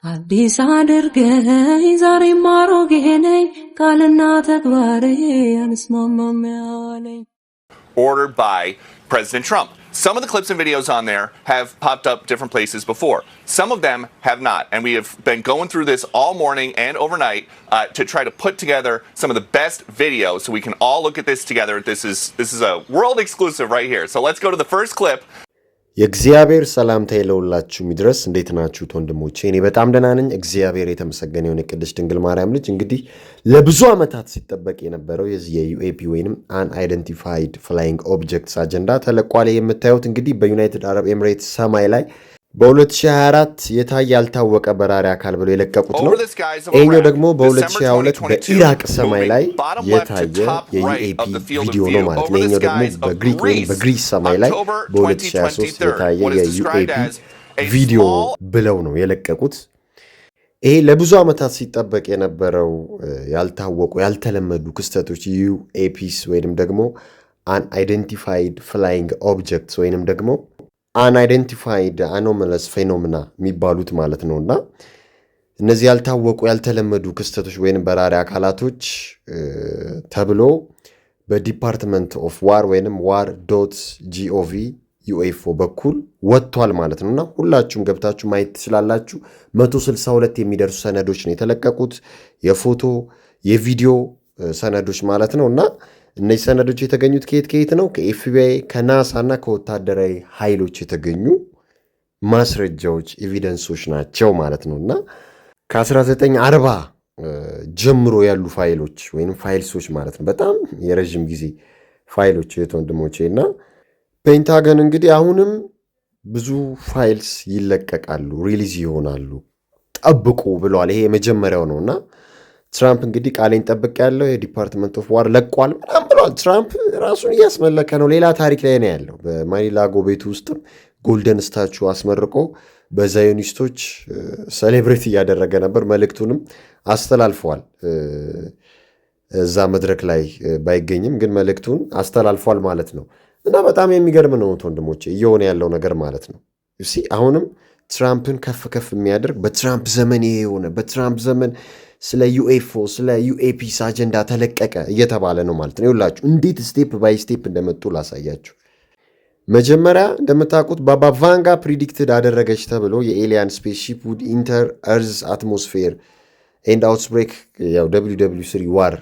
አዲስ አድርገኝ ዛሬም አሮጌ ነኝ ቃልና ተግባሬ አንስማማም ያለኝ ordered by President Trump. Some of the clips and videos on there have popped up different places before. Some of them have not. And we have been going through this all morning and overnight to try to put together some of the best videos so we can all look at this together. This is a world exclusive right here. So let's go to the first clip. የእግዚአብሔር ሰላምታ ይለውላችሁ ሚድረስ እንዴት ናችሁ ወንድሞቼ? እኔ በጣም ደህና ነኝ። እግዚአብሔር የተመሰገነ ይሁን። ቅድስት ድንግል ማርያም ልጅ እንግዲህ ለብዙ ዓመታት ሲጠበቅ የነበረው የዚህ የዩኤፒ ወይንም አንአይደንቲፋይድ ፍላይንግ ኦብጀክትስ አጀንዳ ተለቋል። የምታዩት እንግዲህ በዩናይትድ አረብ ኤሚሬትስ ሰማይ ላይ በ2024 የታየ ያልታወቀ በራሪ አካል ብለው የለቀቁት ነው። ይሄኛው ደግሞ በ2022 በኢራቅ ሰማይ ላይ የታየ የዩኤፒ ቪዲዮ ነው ማለት ነው። ይሄኛው ደግሞ በግሪክ ወይም በግሪስ ሰማይ ላይ በ2023 የታየ የዩኤፒ ቪዲዮ ብለው ነው የለቀቁት። ይሄ ለብዙ ዓመታት ሲጠበቅ የነበረው ያልታወቁ ያልተለመዱ ክስተቶች ዩኤፒስ ወይንም ደግሞ አንአይደንቲፋይድ ፍላይንግ ኦብጀክትስ ወይንም ደግሞ አንአይደንቲፋይድ አኖማለስ ፌኖሜና የሚባሉት ማለት ነውና እነዚህ ያልታወቁ ያልተለመዱ ክስተቶች ወይንም በራሪ አካላቶች ተብሎ በዲፓርትመንት ኦፍ ዋር ወይንም war.gov UFO በኩል ወጥቷል ማለት ነውና ሁላችሁም ገብታችሁ ማየት ትችላላችሁ። 162 የሚደርሱ ሰነዶች ነው የተለቀቁት፣ የፎቶ የቪዲዮ ሰነዶች ማለት ነውና እነዚህ ሰነዶች የተገኙት ከየት ነው? ከኤፍቢአይ ከናሳ እና ከወታደራዊ ኃይሎች የተገኙ ማስረጃዎች ኤቪደንሶች ናቸው ማለት ነውና ከ1940 ጀምሮ ያሉ ፋይሎች ወይም ፋይልሶች ማለት ነው። በጣም የረጅም ጊዜ ፋይሎች ወንድሞቼና ፔንታገን እንግዲህ አሁንም ብዙ ፋይልስ ይለቀቃሉ፣ ሪሊዝ ይሆናሉ፣ ጠብቁ ብለዋል። ይሄ የመጀመሪያው ነውና ትራምፕ እንግዲህ ቃሌን ጠብቅ ያለው የዲፓርትመንት ኦፍ ዋር ለቋል ምናምን ብለዋል። ትራምፕ ራሱን እያስመለከ ነው። ሌላ ታሪክ ላይ ነው ያለው። በማሪላጎ ቤቱ ውስጥም ጎልደን ስታቹ አስመርቆ በዛዮኒስቶች ሴሌብሬት እያደረገ ነበር። መልእክቱንም አስተላልፈዋል። እዛ መድረክ ላይ ባይገኝም ግን መልእክቱን አስተላልፏል ማለት ነው። እና በጣም የሚገርም ነው ወንድሞቼ እየሆነ ያለው ነገር ማለት ነው። አሁንም ትራምፕን ከፍ የሚያደርግ በትራምፕ ዘመን ይሄ የሆነ በትራምፕ ዘመን ስለ ዩኤፍኦ ስለ ዩኤፒስ አጀንዳ ተለቀቀ እየተባለ ነው ማለት ነው። ይኸውላችሁ እንዴት ስቴፕ ባይ ስቴፕ እንደመጡ ላሳያችሁ። መጀመሪያ እንደምታውቁት ባባ ቫንጋ ፕሪዲክትድ አደረገች ተብሎ የኤሊያን ስፔስሺፕ ውድ ኢንተር እርዝ አትሞስፌር ኤንድ አውትብሬክ ያው WW3 ዋር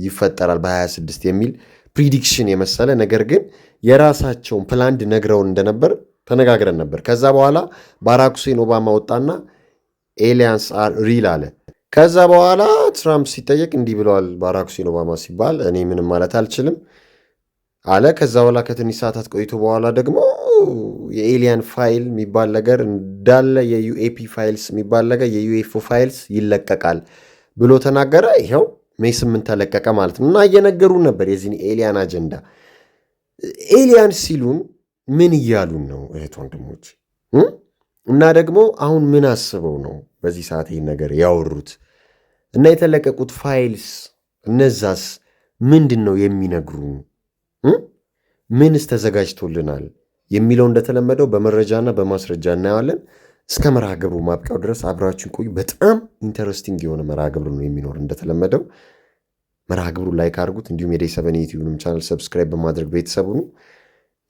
ይፈጠራል በ26 የሚል ፕሪዲክሽን የመሰለ ነገር ግን የራሳቸውን ፕላንድ ነግረውን እንደነበር ተነጋግረን ነበር። ከዛ በኋላ ባራክ ሁሴን ኦባማ ወጣና ኤሊያንስ አር ሪል አለ። ከዛ በኋላ ትራምፕ ሲጠየቅ እንዲህ ብለዋል ባራክ ሁሴን ኦባማ ሲባል እኔ ምንም ማለት አልችልም አለ። ከዛ በኋላ ከትንሽ ሰዓታት ቆይቶ በኋላ ደግሞ የኤሊያን ፋይል የሚባል ነገር እንዳለ የዩኤፒ ፋይልስ የሚባል ነገር የዩኤፍኦ ፋይልስ ይለቀቃል ብሎ ተናገረ። ይኸው ሜይ 8 ተለቀቀ ማለት ነው። እና እየነገሩን ነበር የዚህን ኤሊያን አጀንዳ። ኤሊያን ሲሉን ምን እያሉን ነው እህት ወንድሞች? እና ደግሞ አሁን ምን አስበው ነው በዚህ ሰዓት ይህን ነገር ያወሩት? እና የተለቀቁት ፋይልስ እነዛስ ምንድን ነው የሚነግሩን? ምንስ ተዘጋጅቶልናል የሚለው እንደተለመደው በመረጃና በማስረጃ እናየዋለን። እስከ መርሃ ግብሩ ማብቂያው ድረስ አብራችን ቆዩ። በጣም ኢንተረስቲንግ የሆነ መርሃ ግብሩ ነው የሚኖር። እንደተለመደው መርሃ ግብሩ ላይክ አድርጉት። እንዲሁም የዴይ 7 ዩቲዩብንም ቻናል ሰብስክራይብ በማድረግ ቤተሰቡ ነው።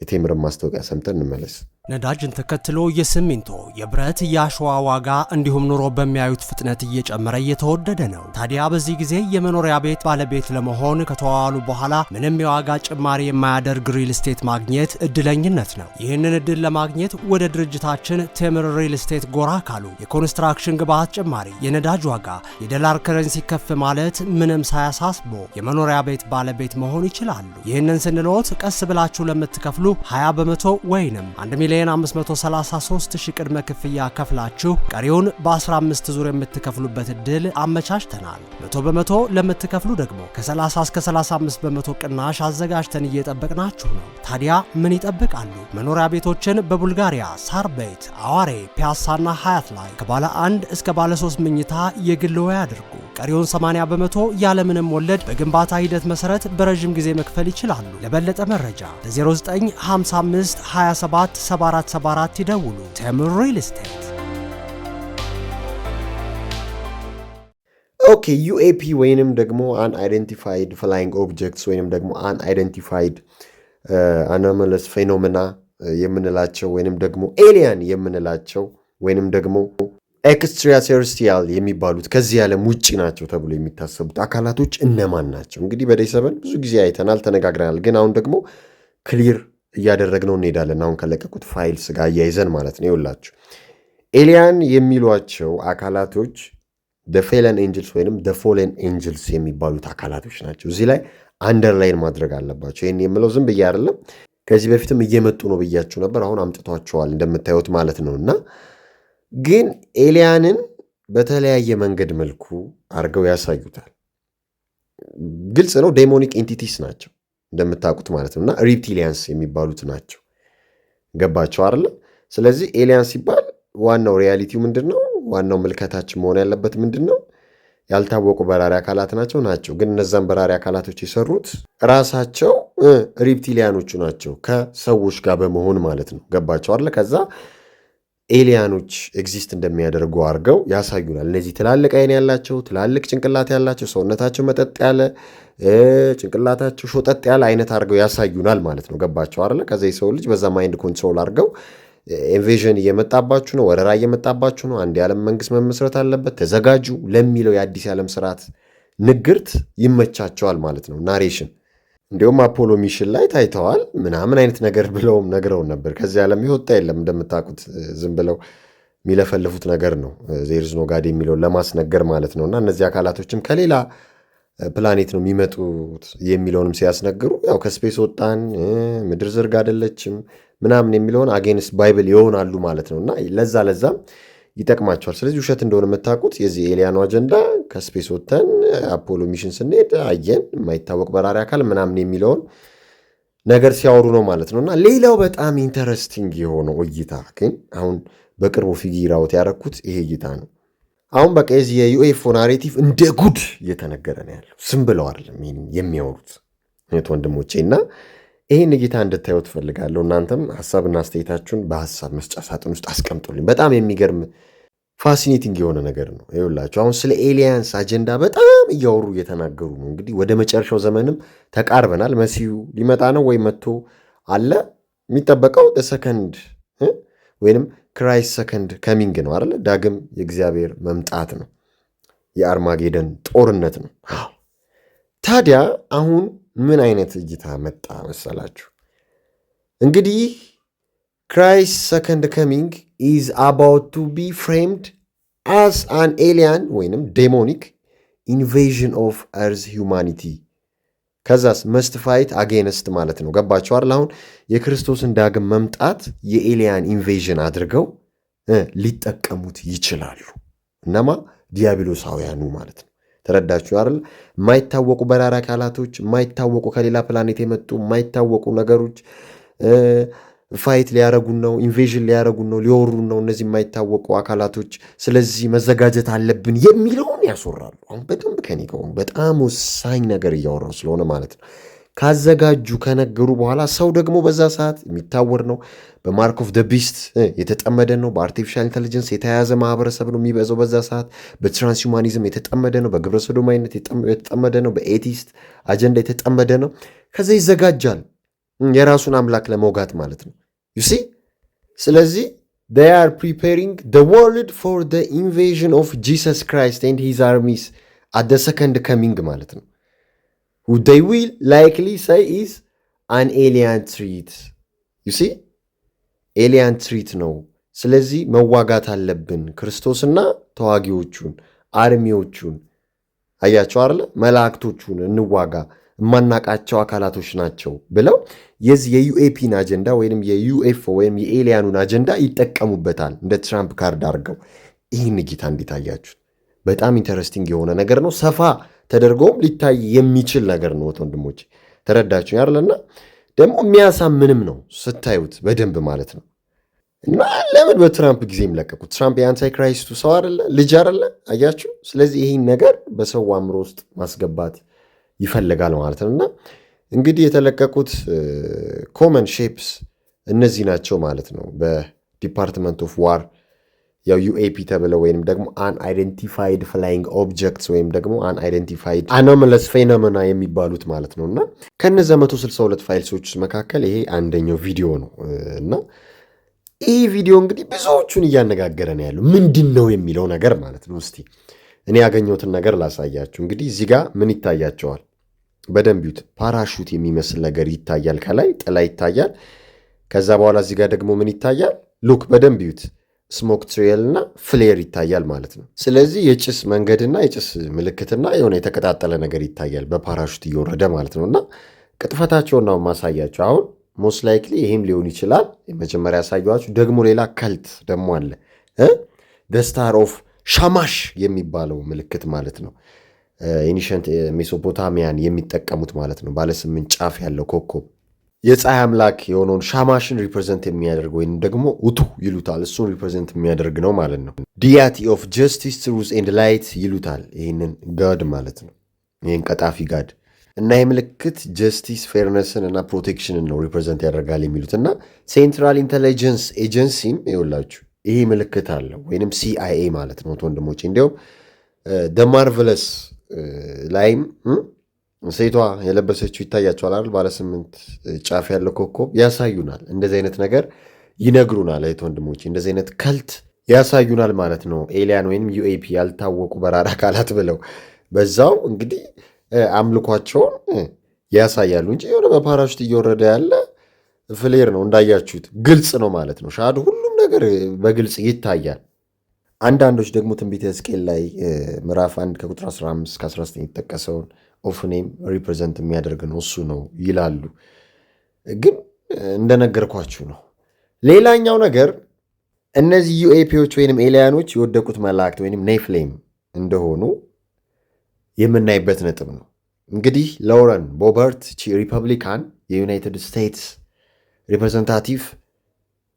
የቴምርን ማስታወቂያ ሰምተን እንመለስ። ነዳጅን ተከትሎ የሲሚንቶ የብረት የአሸዋ ዋጋ እንዲሁም ኑሮ በሚያዩት ፍጥነት እየጨመረ እየተወደደ ነው። ታዲያ በዚህ ጊዜ የመኖሪያ ቤት ባለቤት ለመሆን ከተዋዋሉ በኋላ ምንም የዋጋ ጭማሪ የማያደርግ ሪል ስቴት ማግኘት እድለኝነት ነው። ይህንን እድል ለማግኘት ወደ ድርጅታችን ቴምር ሪል ስቴት ጎራ ካሉ የኮንስትራክሽን ግብዓት ጭማሪ፣ የነዳጅ ዋጋ፣ የዶላር ከረንሲ ከፍ ማለት ምንም ሳያሳስቦ የመኖሪያ ቤት ባለቤት መሆን ይችላሉ። ይህንን ስንልዎት ቀስ ብላችሁ ለምትከፍሉ 20 በመቶ ወይንም 1,533,000 ቅድመ ክፍያ ከፍላችሁ ቀሪውን በ15 ዙር የምትከፍሉበት እድል አመቻችተናል። 100 በመቶ ለምትከፍሉ ደግሞ ከ30 እስከ 35 በመቶ ቅናሽ አዘጋጅተን እየጠበቅናችሁ ነው። ታዲያ ምን ይጠብቃሉ? መኖሪያ ቤቶችን በቡልጋሪያ ሳር ቤት፣ አዋሬ፣ ፒያሳና ሀያት ላይ ከባለ 1 እስከ ባለ 3 መኝታ የግልዎ ያድርጉ። ቀሪውን 80 በመቶ ያለምንም ወለድ በግንባታ ሂደት መሰረት በረጅም ጊዜ መክፈል ይችላሉ። ለበለጠ መረጃ በ0955 27 7474 ይደውሉ። ቴምር ሪል ስቴት። ኦኬ ዩኤፒ ወይንም ደግሞ አንአይደንቲፋይድ ፍላይንግ ኦብጀክትስ ወይንም ደግሞ አንአይደንቲፋይድ አኖማለስ ፌኖሜና የምንላቸው ወይንም ደግሞ ኤሊያን የምንላቸው ወይንም ደግሞ ኤክስትራቴሬስትሪያል የሚባሉት ከዚህ ዓለም ውጪ ናቸው ተብሎ የሚታሰቡት አካላቶች እነማን ናቸው? እንግዲህ በዴይ 7 ብዙ ጊዜ አይተናል፣ ተነጋግረናል። ግን አሁን ደግሞ ክሊር እያደረግነው እንሄዳለን። አሁን ከለቀቁት ፋይልስ ጋር አያይዘን ማለት ነው። ይኸውላችሁ ኤሊያን የሚሏቸው አካላቶች ፌለን ኤንጅልስ ወይንም ፎለን ኤንጅልስ የሚባሉት አካላቶች ናቸው። እዚህ ላይ አንደርላይን ማድረግ አለባቸው። ይህን የምለው ዝም ብዬ አይደለም። ከዚህ በፊትም እየመጡ ነው ብያችሁ ነበር። አሁን አምጥቷቸዋል እንደምታዩት ማለት ነው። እና ግን ኤሊያንን በተለያየ መንገድ መልኩ አድርገው ያሳዩታል። ግልጽ ነው። ዴሞኒክ ኤንቲቲስ ናቸው እንደምታውቁት ማለት ነው። እና ሪፕቲሊያንስ የሚባሉት ናቸው። ገባቸው አይደለ? ስለዚህ ኤሊያን ሲባል ዋናው ሪያሊቲው ምንድን ነው? ዋናው ምልከታችን መሆን ያለበት ምንድን ነው? ያልታወቁ በራሪ አካላት ናቸው። ግን እነዛን በራሪ አካላቶች የሰሩት ራሳቸው ሪፕቲሊያኖቹ ናቸው፣ ከሰዎች ጋር በመሆን ማለት ነው። ገባቸው አይደለ? ከዛ ኤሊያኖች ኤግዚስት እንደሚያደርጉ አድርገው ያሳዩናል። እነዚህ ትላልቅ አይን ያላቸው፣ ትላልቅ ጭንቅላት ያላቸው፣ ሰውነታቸው መጠጥ ያለ፣ ጭንቅላታቸው ሾጠጥ ያለ አይነት አድርገው ያሳዩናል ማለት ነው። ገባቸው አይደለ? ከዛ የሰው ልጅ በዛ ማይንድ ኮንትሮል አድርገው ኢንቬዥን እየመጣባችሁ ነው፣ ወረራ እየመጣባችሁ ነው፣ አንድ የዓለም መንግስት መመስረት አለበት፣ ተዘጋጁ ለሚለው የአዲስ የዓለም ስርዓት ንግርት ይመቻቸዋል ማለት ነው። ናሬሽን እንዲሁም አፖሎ ሚሽን ላይ ታይተዋል ምናምን አይነት ነገር ብለውም ነግረውን ነበር። ከዚህ ዓለም የወጣ የለም እንደምታውቁት፣ ዝም ብለው የሚለፈልፉት ነገር ነው። ዜርዝ ኖ ጋድ የሚለውን ለማስነገር ማለት ነው። እና እነዚህ አካላቶችም ከሌላ ፕላኔት ነው የሚመጡት የሚለውንም ሲያስነግሩ ያው ከስፔስ ወጣን፣ ምድር ዝርግ አይደለችም ምናምን የሚለውን አጌንስት ባይብል ይሆናሉ ማለት ነው። እና ለዛም ይጠቅማቸዋል። ስለዚህ ውሸት እንደሆነ የምታውቁት የዚህ ኤሊያኑ አጀንዳ ከስፔስ ወጥተን አፖሎ ሚሽን ስንሄድ አየን የማይታወቅ በራሪ አካል ምናምን የሚለውን ነገር ሲያወሩ ነው ማለት ነው። እና ሌላው በጣም ኢንተረስቲንግ የሆነው እይታ ግን አሁን በቅርቡ ፊጊር አውት ያደረኩት ይሄ እይታ ነው። አሁን በቃ የዚህ የዩኤፎ ናሬቲቭ እንደ ጉድ እየተነገረ ነው ያለው። ዝም ብለው አይደለም የሚያወሩት ወንድሞቼ። እና ይህን እይታ እንድታዩ ትፈልጋለሁ። እናንተም ሀሳብና አስተያየታችሁን በሀሳብ መስጫ ሳጥን ውስጥ አስቀምጡልኝ። በጣም የሚገርም ፋሲኔቲንግ የሆነ ነገር ነው። ይኸውላችሁ አሁን ስለ ኤሊያንስ አጀንዳ በጣም እያወሩ እየተናገሩ ነው። እንግዲህ ወደ መጨረሻው ዘመንም ተቃርበናል። መሲሁ ሊመጣ ነው ወይ መጥቶ አለ። የሚጠበቀው ሰከንድ ወይንም ክራይስት ሰከንድ ከሚንግ ነው አይደለ? ዳግም የእግዚአብሔር መምጣት ነው። የአርማጌደን ጦርነት ነው። ታዲያ አሁን ምን አይነት እይታ መጣ መሰላችሁ? እንግዲህ ክራይስት ሰከንድ ከሚንግ ኢዝ አባውት ቱ ቢ ፍሬምድ አስ አን ኤሊያን ወይንም ዴሞኒክ ኢንቬዥን ኦፍ ኤርዝ ሁማኒቲ። ከዛስ መስት ፋይት አጌንስት ማለት ነው። ገባችሁ አይደል? አሁን የክርስቶስን ዳግም መምጣት የኤሊያን ኢንቬዥን አድርገው ሊጠቀሙት ይችላሉ። እነማ? ዲያብሎሳውያኑ ማለት ነው። ተረዳችሁ አይደል? የማይታወቁ በራሪ አካላቶች፣ የማይታወቁ ከሌላ ፕላኔት የመጡ የማይታወቁ ነገሮች ፋይት ሊያረጉን ነው፣ ኢንቬዥን ሊያረጉን ነው፣ ሊወሩን ነው እነዚህ የማይታወቁ አካላቶች። ስለዚህ መዘጋጀት አለብን የሚለውን ያስወራሉ። አሁን በደንብ ከኔ ጋር በጣም ወሳኝ ነገር እያወራው ስለሆነ ማለት ነው። ካዘጋጁ ከነገሩ በኋላ ሰው ደግሞ በዛ ሰዓት የሚታወር ነው። በማርክ ኦፍ ደ ቢስት የተጠመደ ነው። በአርቲፊሻል ኢንቴሊጀንስ የተያያዘ ማህበረሰብ ነው የሚበዛው በዛ ሰዓት። በትራንስሁማኒዝም የተጠመደ ነው። በግብረ ሰዶማዊነት የተጠመደ ነው። በኤቲስት አጀንዳ የተጠመደ ነው። ከዛ ይዘጋጃል የራሱን አምላክ ለመውጋት ማለት ነው። ዩሲ ስለዚህ they are preparing the world for the invasion of Jesus Christ and his armies at the second coming ማለት ነው። who they will likely say is an alien threat. you see alien threat ነው። ስለዚህ መዋጋት አለብን ክርስቶስና ተዋጊዎቹን አርሚዎቹን። አያቸው አይደለ? መላእክቶቹን እንዋጋ የማናቃቸው አካላቶች ናቸው ብለው የዚህ የዩኤፒን አጀንዳ ወይም የዩኤፎ ወይም የኤሊያኑን አጀንዳ ይጠቀሙበታል እንደ ትራምፕ ካርድ አድርገው። ይህን ጌታ እንዴት አያችሁት? በጣም ኢንተረስቲንግ የሆነ ነገር ነው። ሰፋ ተደርጎም ሊታይ የሚችል ነገር ነው ወንድሞች፣ ተረዳችሁ ያርለና ደግሞ የሚያሳምንም ነው ስታዩት በደንብ ማለት ነው። እና ለምን በትራምፕ ጊዜም ለቀቁት? ትራምፕ የአንታይ ክራይስቱ ሰው አይደለ? ልጅ አይደለ? አያችሁ። ስለዚህ ይህን ነገር በሰው አእምሮ ውስጥ ማስገባት ይፈልጋል ማለት ነው። እና እንግዲህ የተለቀቁት ኮመን ሼፕስ እነዚህ ናቸው ማለት ነው። በዲፓርትመንት ኦፍ ዋር ያው ዩኤፒ ተብለው ወይም ደግሞ አንአይደንቲፋይድ ፍላይንግ ኦብጀክትስ ወይም ደግሞ አንአይደንቲፋይድ አኖማለስ ፌኖሜና የሚባሉት ማለት ነው። እና ከነዛ 162 ፋይልሶች መካከል ይሄ አንደኛው ቪዲዮ ነው። እና ይህ ቪዲዮ እንግዲህ ብዙዎቹን እያነጋገረ ነው ያለው ምንድን ነው የሚለው ነገር ማለት ነው። እስቲ እኔ ያገኘሁትን ነገር ላሳያችሁ። እንግዲህ እዚህ ጋር ምን ይታያቸዋል? በደንብ ይዩት። ፓራሹት የሚመስል ነገር ይታያል፣ ከላይ ጥላ ይታያል። ከዛ በኋላ እዚህ ጋር ደግሞ ምን ይታያል? ሉክ በደንብ ይዩት። ስሞክ ትሬል እና ፍሌር ይታያል ማለት ነው። ስለዚህ የጭስ መንገድና የጭስ ምልክትና የሆነ የተቀጣጠለ ነገር ይታያል በፓራሹት እየወረደ ማለት ነው። እና ቅጥፈታቸውን ነው ማሳያቸው። አሁን ሞስት ላይክሊ ይሄም ሊሆን ይችላል። መጀመሪያ ያሳየኋችሁ ደግሞ ሌላ ከልት ደግሞ አለ ስታር ኦፍ ሻማሽ የሚባለው ምልክት ማለት ነው። ኤኒሸንት ሜሶፖታሚያን የሚጠቀሙት ማለት ነው። ባለ 8 ጫፍ ያለው ኮከብ የፀሐይ አምላክ የሆነውን ሻማሽን ሪፕሬዘንት የሚያደርግ ወይም ደግሞ ውቱ ይሉታል። እሱን ሪፕሬዘንት የሚያደርግ ነው ማለት ነው። ዲያቲ ኦፍ ጀስቲስ ትሩዝ ኤንድ ላይት ይሉታል። ይህንን ጋድ ማለት ነው። ይህን ቀጣፊ ጋድ እና የምልክት ጀስቲስ ፌርነስን እና ፕሮቴክሽንን ነው ሪፕሬዘንት ያደርጋል የሚሉት እና ሴንትራል ኢንቴሊጀንስ ኤጀንሲም ይውላችሁ ይሄ ምልክት አለው ወይንም ሲአይኤ ማለት ነው ወንድሞቼ። እንዲያውም ደማርቨለስ ላይም ሴቷ የለበሰችው ይታያቸዋል አይደል? ባለ 8 ጫፍ ያለው ኮከብ ያሳዩናል። እንደዚህ አይነት ነገር ይነግሩናል። አይት ወንድሞቼ እንደዚህ አይነት ከልት ያሳዩናል ማለት ነው። ኤሊያን ወይንም ዩኤፒ ያልታወቁ በራሪ አካላት ብለው በዛው እንግዲህ አምልኳቸውን ያሳያሉ እንጂ የሆነ በፓራሹት እየወረደ ያለ ፍሌር ነው እንዳያችሁት፣ ግልጽ ነው ማለት ነው። ሻዶ ሁሉም ነገር በግልጽ ይታያል። አንዳንዶች ደግሞ ትንቢተ ሕዝቅኤል ላይ ምዕራፍ 1 ከቁጥር 15 እስከ 19 የተጠቀሰውን ኦፍኔም ሪፕሬዘንት የሚያደርግ ነው እሱ ነው ይላሉ። ግን እንደነገርኳችሁ ነው። ሌላኛው ነገር እነዚህ ዩኤፒዎች ወይንም ኤሊያኖች የወደቁት መላእክት ወይንም ኔፍሌም እንደሆኑ የምናይበት ነጥብ ነው። እንግዲህ ሎረን ቦበርት ሪፐብሊካን የዩናይትድ ስቴትስ ሪፕሬዘንታቲቭ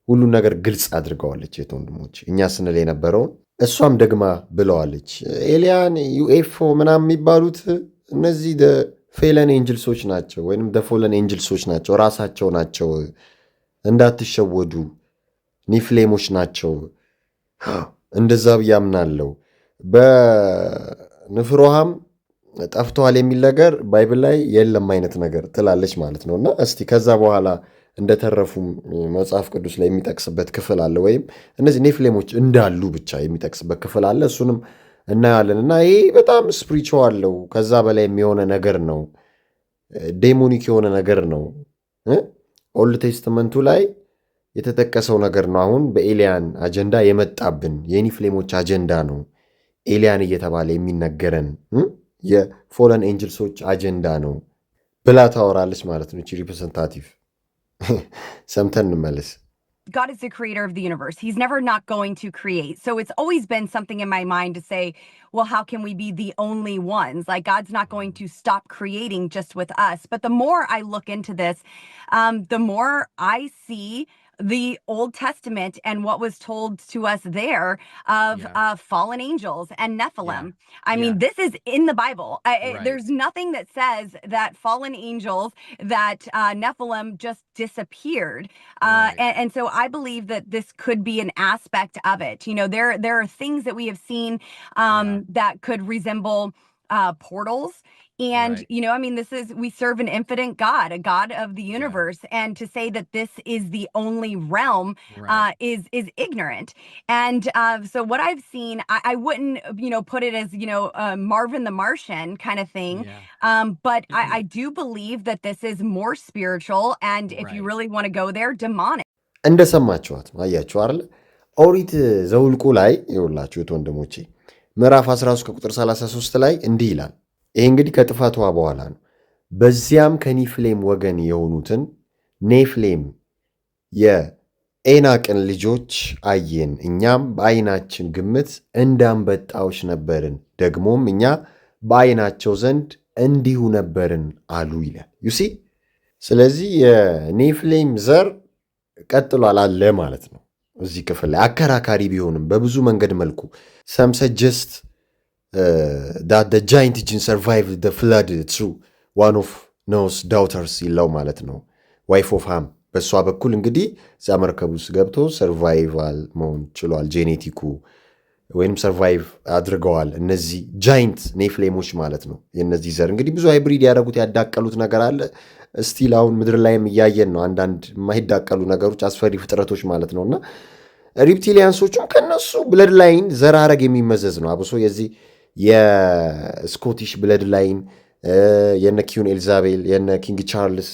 ሁሉን ነገር ግልጽ አድርገዋለች። የት ወንድሞች እኛ ስንል የነበረውን እሷም ደግማ ብለዋለች። ኤሊያን ዩኤፎ ምናምን የሚባሉት እነዚህ ፌለን ኤንጅልሶች ናቸው ወይም ፎለን ኤንጅልሶች ናቸው፣ ራሳቸው ናቸው፣ እንዳትሸወዱ ኒፍሌሞች ናቸው። እንደዛ ብዬ አምናለሁ። በንፍሮሃም ጠፍተዋል የሚል ነገር ባይብል ላይ የለም አይነት ነገር ትላለች ማለት ነው። እና እስቲ ከዛ በኋላ እንደተረፉም መጽሐፍ ቅዱስ ላይ የሚጠቅስበት ክፍል አለ፣ ወይም እነዚህ ኔፍሌሞች እንዳሉ ብቻ የሚጠቅስበት ክፍል አለ። እሱንም እናያለን። እና ይሄ በጣም ስፕሪቹዋል ነው፣ ከዛ በላይ የሆነ ነገር ነው፣ ዴሞኒክ የሆነ ነገር ነው። ኦልድ ቴስትመንቱ ላይ የተጠቀሰው ነገር ነው። አሁን በኤሊያን አጀንዳ የመጣብን የኒፍሌሞች አጀንዳ ነው ኤሊያን እየተባለ የሚነገረን የፎለን ኤንጅልሶች አጀንዳ ነው ብላ ታወራለች ማለት ነው። ሪፕሬዘንታቲቭ ሰምተን እንመለስ። God is the creator of the universe. He's never not going to create. So it's always been something in my mind to say, well, how can we be the only ones? Like, God's not going to stop creating just with us. But the more I look into this, the more I see the Old Testament and what was told to us there of fallen angels and Nephilim. I mean, this is in the Bible. There's nothing that says that fallen angels, that Nephilim just disappeared. And so I believe that this could be an aspect of it. You know, there are things that we have seen that could resemble portals. And, you know, I mean, we serve an infinite God, a God of the universe. And to say that this is the only realm is ignorant. And so what I've seen, I wouldn't, you know, put it as, you know, Marvin the Martian kind of thing. But I do believe that this is more spiritual. And if you really want to go there, demonic. እንደሰማችኋት አያችሁ አይደል? ኦሪት ዘኍልቍ ላይ ይኸውላችሁት ወንድሞቼ ምዕራፍ 13 ከቁጥር 33 ላይ እንዲህ ይላል። ይህ እንግዲህ ከጥፋቷ በኋላ ነው። በዚያም ከኒፍሌም ወገን የሆኑትን ኔፍሌም የኤናቅን ልጆች አየን፣ እኛም በዓይናችን ግምት እንዳንበጣዎች ነበርን፣ ደግሞም እኛ በዓይናቸው ዘንድ እንዲሁ ነበርን አሉ ይላል። ዩሲ ስለዚህ የኔፍሌም ዘር ቀጥሏል አለ ማለት ነው። እዚህ ክፍል ላይ አከራካሪ ቢሆንም በብዙ መንገድ መልኩ some suggest that the giant jinn survived the flood through one of Noah's daughters ይለው ማለት ነው, wife of Ham በሷ በኩል እንግዲህ እዛ መርከብ ውስጥ ገብቶ ሰርቫይቫል መሆን ችሏል። ጄኔቲኩ ወይም ሰርቫይቭ አድርገዋል። እነዚህ ጃይንት ኔፍሌሞች ማለት ነው። የነዚህ ዘር እንግዲህ ብዙ ሃይብሪድ ያደረጉት ያዳቀሉት ነገር አለ። ስቲል አሁን ምድር ላይም እያየን ነው። አንዳንድ የማይዳቀሉ ነገሮች፣ አስፈሪ ፍጥረቶች ማለት ነውና ሪፕቲሊያንሶቹም ከነሱ ብለድ ላይን ዘር ሐረግ የሚመዘዝ ነው። አብሶ የዚህ የስኮቲሽ ብለድ ላይን የነ ኪዩን ኤልዛቤል የነ ኪንግ ቻርልስ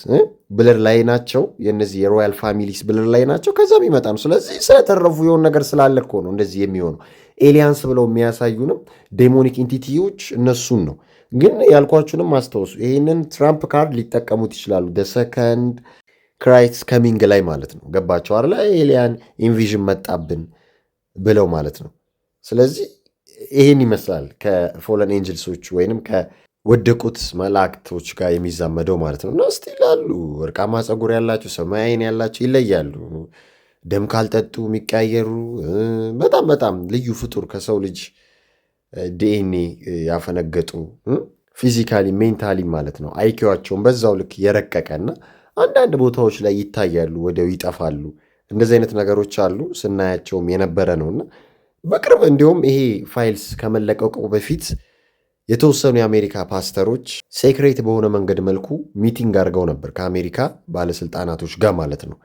ብለድ ላይ ናቸው። የነዚህ የሮያል ፋሚሊስ ብለድ ላይ ናቸው። ከዛም ይመጣ ነው። ስለዚህ ስለተረፉ የሆነ ነገር ስላለ እኮ ነው እንደዚህ የሚሆነው። ኤሊያንስ ብለው የሚያሳዩንም ዴሞኒክ ኢንቲቲዎች እነሱን ነው። ግን ያልኳችሁንም አስታውሱ። ይህንን ትራምፕ ካርድ ሊጠቀሙት ይችላሉ። ሰከንድ ክራይስት ከሚንግ ላይ ማለት ነው። ገባቸው አይደል? ኤሊያን ኢንቪዥን መጣብን ብለው ማለት ነው። ስለዚህ ይህን ይመስላል ከፎለን ኤንጅልሶች ወይንም ከወደቁት መላእክቶች ጋር የሚዛመደው ማለት ነው። እና ስቲል አሉ ወርቃማ ፀጉር ያላቸው ሰማያዊ ዓይን ያላቸው ይለያሉ። ደም ካልጠጡ የሚቀያየሩ በጣም በጣም ልዩ ፍጡር ከሰው ልጅ ዲኤንኤ ያፈነገጡ ፊዚካሊ ሜንታሊ ማለት ነው። አይኪዋቸውን በዛው ልክ የረቀቀና አንዳንድ ቦታዎች ላይ ይታያሉ፣ ወዲያው ይጠፋሉ። እንደዚህ አይነት ነገሮች አሉ፣ ስናያቸውም የነበረ ነውና በቅርብ እንዲሁም ይሄ ፋይልስ ከመለቀቁ በፊት የተወሰኑ የአሜሪካ ፓስተሮች ሴክሬት በሆነ መንገድ መልኩ ሚቲንግ አድርገው ነበር ከአሜሪካ ባለስልጣናቶች ጋር ማለት ነው።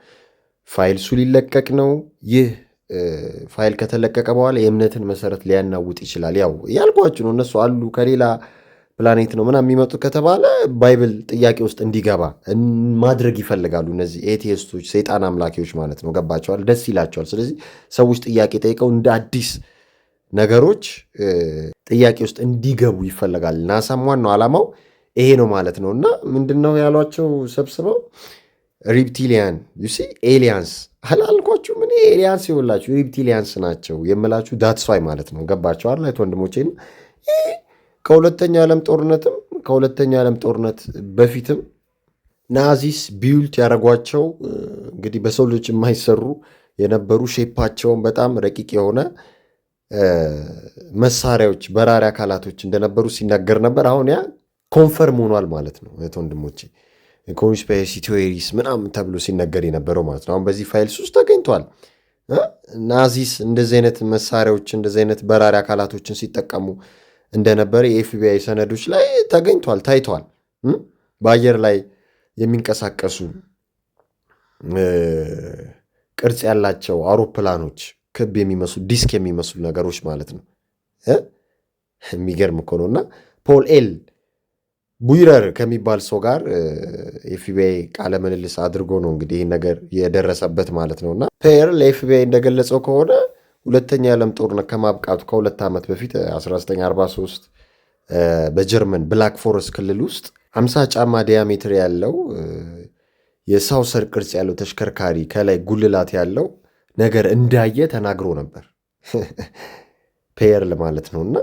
ፋይልሱ ሊለቀቅ ነው። ይህ ፋይል ከተለቀቀ በኋላ የእምነትን መሰረት ሊያናውጥ ይችላል። ያው ያልኳችሁ ነው። እነሱ አሉ ከሌላ ፕላኔት ነው ምናምን የሚመጡ ከተባለ ባይብል ጥያቄ ውስጥ እንዲገባ ማድረግ ይፈልጋሉ። እነዚህ ኤቲስቶች ሰይጣን አምላኪዎች ማለት ነው። ገባቸዋል፣ ደስ ይላቸዋል። ስለዚህ ሰዎች ጥያቄ ጠይቀው እንደ አዲስ ነገሮች ጥያቄ ውስጥ እንዲገቡ ይፈልጋል። ናሳም ዋናው ዓላማው ይሄ ነው ማለት ነው። እና ምንድነው ያሏቸው ሰብስበው ሪፕቲሊያን ዩሲ ኤሊያንስ አላልኳችሁ? ምን ኤሊያንስ ይውላችሁ ሪፕቲሊያንስ ናቸው የምላችሁ ዳትስዋይ ማለት ነው። ገባቸዋል ላይ ወንድሞቼ። ከሁለተኛ ዓለም ጦርነትም ከሁለተኛ ዓለም ጦርነት በፊትም ናዚስ ቢውልት ያደረጓቸው እንግዲህ በሰው ልጆች የማይሰሩ የነበሩ ሼፓቸውን በጣም ረቂቅ የሆነ መሳሪያዎች በራሪ አካላቶች እንደነበሩ ሲናገር ነበር። አሁን ያ ኮንፈርም ሆኗል ማለት ነው ወንድሞቼ። ኮንስፒሬሲ ቲዎሪስ ምናምን ተብሎ ሲነገር የነበረው ማለት ነው አሁን በዚህ ፋይልስ ውስጥ ተገኝቷል። ናዚስ እንደዚህ አይነት መሳሪያዎች እንደዚህ አይነት በራሪ አካላቶችን ሲጠቀሙ እንደነበረ የኤፍቢአይ ሰነዶች ላይ ተገኝቷል፣ ታይቷል። በአየር ላይ የሚንቀሳቀሱ ቅርጽ ያላቸው አውሮፕላኖች፣ ክብ የሚመስሉ ዲስክ የሚመስሉ ነገሮች ማለት ነው። የሚገርም እኮ ነው። እና ፖል ኤል ቡይረር ከሚባል ሰው ጋር ኤፍቢአይ ቃለ ምልልስ አድርጎ ነው እንግዲህ ይህ ነገር የደረሰበት ማለት ነው። እና ፔየር ለኤፍቢአይ እንደገለጸው ከሆነ ሁለተኛ የዓለም ጦርነት ከማብቃቱ ከ2 ዓመት በፊት 1943 በጀርመን ብላክ ፎረስት ክልል ውስጥ 50 ጫማ ዲያሜትር ያለው የሳውሰር ቅርጽ ያለው ተሽከርካሪ ከላይ ጉልላት ያለው ነገር እንዳየ ተናግሮ ነበር። ፔየር ለማለት ነው። እና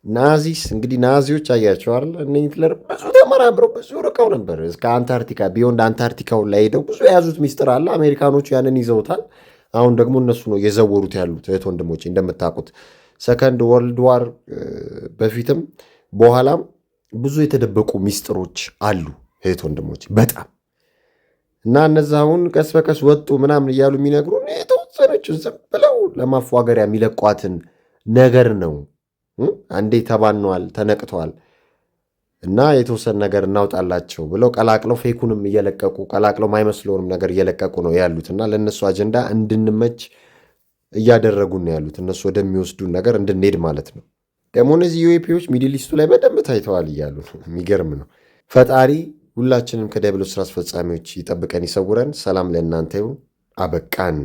ናዚስ እንግዲህ ናዚዎች አያቸው አይደል? እነ ሂትለር ብዙ ተመራምረው ብዙ ርቀው ነበር እስከ አንታርክቲካ ቢዮንድ አንታርክቲካውን ላይ ሄደው ብዙ የያዙት ሚስጥር አለ። አሜሪካኖቹ ያንን ይዘውታል። አሁን ደግሞ እነሱ ነው የዘወሩት ያሉት እህት ወንድሞቼ። እንደምታውቁት ሰከንድ ወርልድ ዋር በፊትም በኋላም ብዙ የተደበቁ ሚስጥሮች አሉ እህት ወንድሞቼ በጣም እና እነዛ አሁን ቀስ በቀስ ወጡ ምናምን እያሉ የሚነግሩን የተወሰነች ዝም ብለው ለማፏገሪያ የሚለቋትን ነገር ነው። አንዴ ተባነዋል፣ ተነቅተዋል እና የተወሰነ ነገር እናውጣላቸው ብለው ቀላቅለው ፌኩንም እየለቀቁ ቀላቅለው ማይመስለውንም ነገር እየለቀቁ ነው ያሉት እና ለእነሱ አጀንዳ እንድንመች እያደረጉን ነው ያሉት። እነሱ ወደሚወስዱን ነገር እንድንሄድ ማለት ነው። ደግሞ እነዚህ ዩኤፒዎች ሚድል ኢስቱ ላይ በደንብ ታይተዋል እያሉ የሚገርም ነው። ፈጣሪ ሁላችንም ከዲያብሎስ ስራ አስፈጻሚዎች ይጠብቀን፣ ይሰውረን። ሰላም ለእናንተ ይሁን። አበቃን።